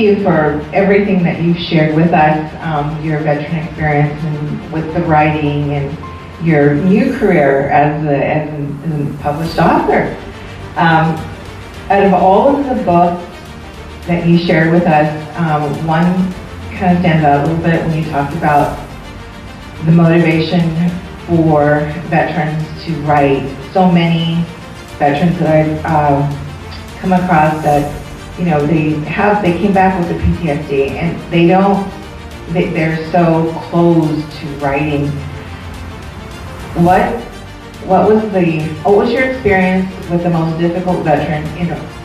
you for everything that you've shared with us, your veteran experience and with the writing and your new career as a published author. Out of all of the books that you shared with us, one kind of stands out a little bit when you talked about the motivation for veterans to write. So many veterans that I've come across that, you know, they came back with the PTSD and they're so closed to writing. What was your experience with the most difficult veteran,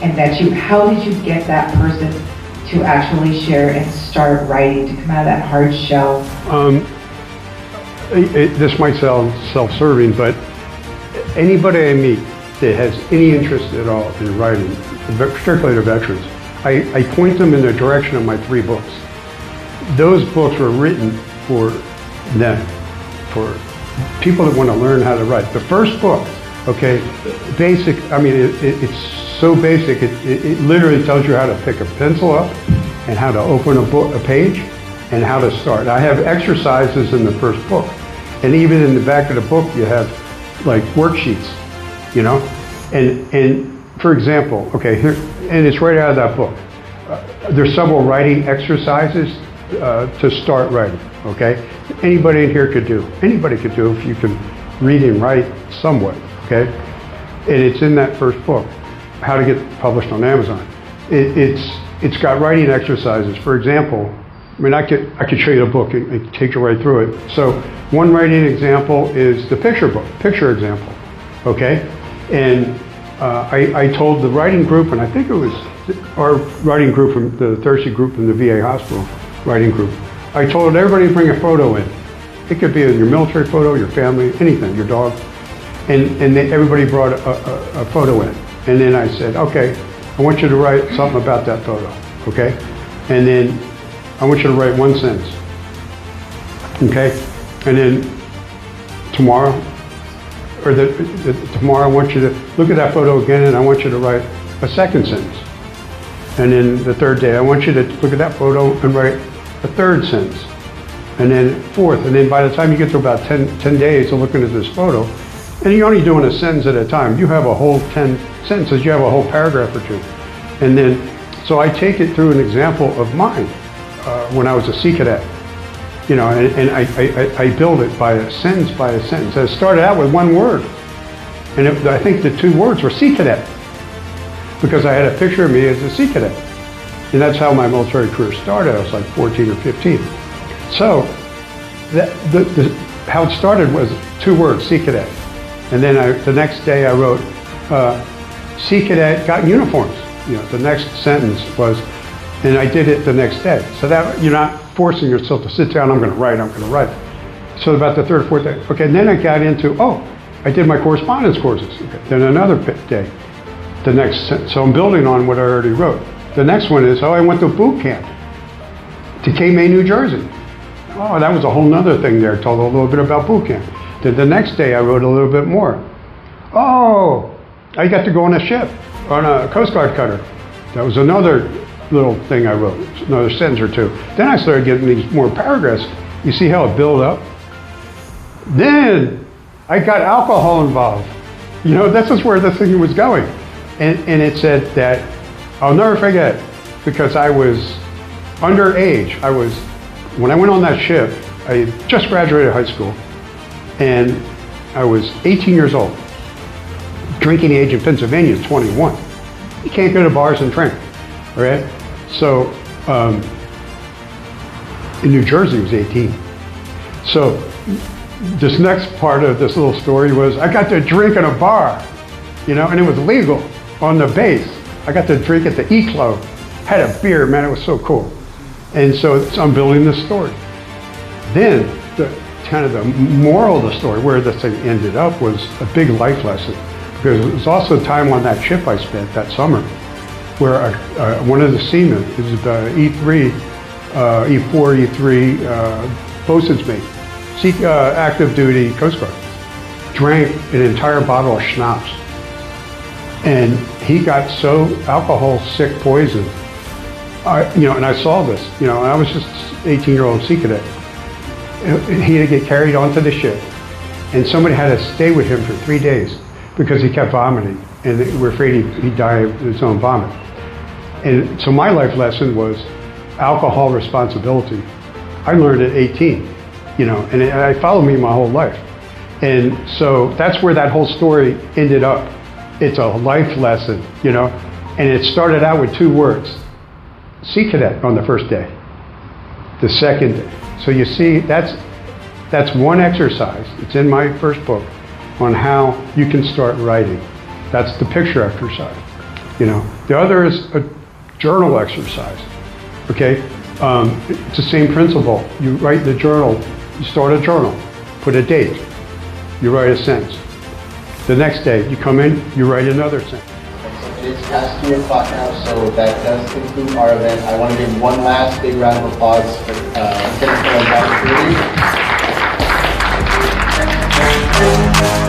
and how did you get that person to actually share and start writing, to come out of that hard shell? This might sound self-serving, but anybody I meet that has any interest at all in writing, particularly the veterans, I point them in the direction of my 3 books. Those books were written for them, for people that want to learn how to write. The first book, okay, basic, I mean, it's so basic, it literally tells you how to pick a pencil up and how to open a page and how to start. I have exercises in the first book, and even in the back of the book you have like worksheets, you know, and for example, okay, here, and it's right out of that book. There's several writing exercises to start writing, okay? Anybody in here could do. Anybody could do if you can read and write somewhat, okay? And it's in that first book, how to get published on Amazon. It's got writing exercises. For example, I mean, I could show you the book and take you right through it. So one writing example is the picture example, okay? And I told the writing group, and I think it was our writing group from the Thirsty group from the VA hospital writing group, I told everybody to bring a photo in. It could be your military photo, your family, anything, your dog. And everybody brought a photo in. And then I said, okay, I want you to write something about that photo, okay? And then I want you to write 1 sentence, okay? And then tomorrow, tomorrow I want you to look at that photo again and I want you to write a 2nd sentence. And then the 3rd day, I want you to look at that photo and write a 3rd sentence. And then 4th, and then by the time you get to about 10 days of looking at this photo, and you're only doing a sentence at a time, you have a whole 10 sentences, you have a whole paragraph or 2. And then, so I take it through an example of mine when I was a Sea Cadet. You know, and I build it by a sentence by a sentence. It started out with 1 word. And I think the 2 words were Sea Cadet, because I had a picture of me as a Sea Cadet. And that's how my military career started. I was like 14 or 15. So how it started was 2 words, Sea Cadet. And then the next day I wrote, Sea Cadet got uniforms. You know, the next sentence was, and I did it the next day. So that you're not forcing yourself to sit down, I'm gonna write. So about the 3rd or 4th day, okay, and then I got into, I did my correspondence courses. Okay. Then another day, the next, so I'm building on what I already wrote. The next one is, I went to boot camp to K-May, New Jersey. Oh, that was a whole nother thing there. Told a little bit about boot camp. Then the next day I wrote a little bit more. Oh, I got to go on a ship, on a Coast Guard cutter. That was another little thing I wrote, another sentence or 2. Then I started getting these more paragraphs. You see how it built up? Then I got alcohol involved. You know, this is where the thing was going. And it said that, I'll never forget, because I was underage. When I went on that ship, I just graduated high school, and I was 18 years old. Drinking age in Pennsylvania is 21. You can't go to bars and drink, all right? So in New Jersey it was 18. So this next part of this little story was I got to drink in a bar, you know, and it was legal on the base. I got to drink at the E-Club, had a beer, man, it was so cool. And so I'm building this story. Then kind of the moral of the story, where this thing ended up, was a big life lesson. Because it was also a time on that ship I spent that summer where one of the seamen, this is the E3, E4, E3 boatswain's mate, active duty Coast Guard, drank an entire bottle of schnapps. And he got so alcohol sick poisoned and I saw this, and I was just 18-year-old sea cadet. He had to get carried onto the ship, and somebody had to stay with him for 3 days because he kept vomiting, and they were afraid he'd die of his own vomit. And so my life lesson was alcohol responsibility. I learned at 18, and it followed me my whole life. And so that's where that whole story ended up. It's a life lesson, and it started out with 2 words: sea cadet on the first day, the second day. So you see, that's one exercise. It's in my first book on how you can start writing. That's the picture exercise. The other is a journal exercise. Okay, it's the same principle. You write the journal. You start a journal, put a date. You write a sentence. The next day, you come in, you write another sentence. It's past 2 o'clock now, so that does conclude our event. I want to give one last big round of applause for Lieutenant Colonel McBrearty.